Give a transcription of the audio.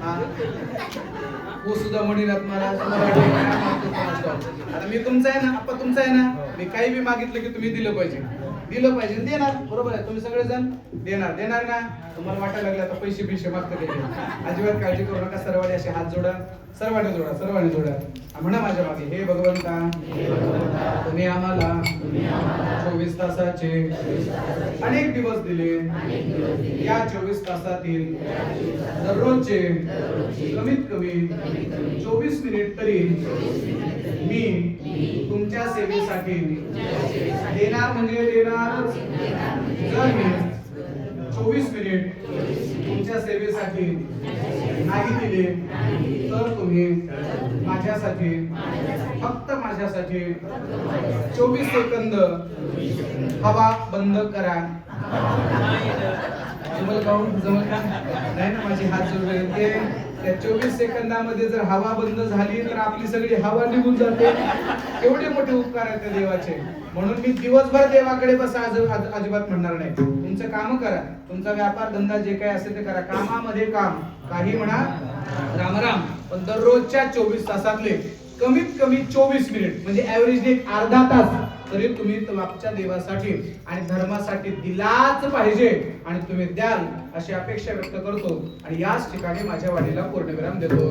हो सुद्धा म्हणीनात मला मराठी काय मागतो कोणास ठाऊक. आता मी तुमचा आहे ना, आप्पा तुमचा आहे ना, मी काही बी मागितलं की तुम्ही दिलं पाहिजे, दिलं पाहिजे, देणार. बरोबर आहे, तुम्ही सगळेजण देणार देणार ना. तुम्हाला वाटायला लागले आता पैसे मागतं काही, अजिबात काळजी करू नका. सर्वांनी असे हात जोडा, सर्वांनी जोडा. म्हणा माझ्या मागे, हे भगवंता तुम्ही आम्हाला 24 तासाचे अनेक दिवस दिले. या 24 तासातील दररोजचे कमीत कमी 24 मिनिट तरी मी तुमच्या सेवेसाठी देणार म्हणजे देणारच. जर मी 24 मिनिट तुमच्या सेवेसाठी नाही दिले तर तुम्ही माझ्यासाठी, फक्त माझ्यासाठी 24 सेकंद हवा बंद करा. जमल का? नाही ना, माझी हात जोडले ते. त्या 24 सेकंदामध्ये जर हवा बंद झाली तर आपली सगळी हवा निघून जाते. एवढे मोठे उपकार आहेत त्या देवाचे. म्हणून मी दिवसभर देवाकडे बसा अजिबात म्हणणार नाही. तुमचं काम करा, तुमचा व्यापार धंदा जे काही असेल ते करा. कामामध्ये काम, काही म्हणा राम, पण दररोजच्या 24 तासातले कमीत कमी 24 मिनिट म्हणजे ऍव्हरेज एक अर्धा तास तरी तुम्ही आपल्या देवासाठी आणि धर्मासाठी दिलाच पाहिजे, आणि तुम्ही द्याल अशी अपेक्षा व्यक्त करतो. आणि याच ठिकाणी माझ्या वाणीला पूर्णविराम देतो.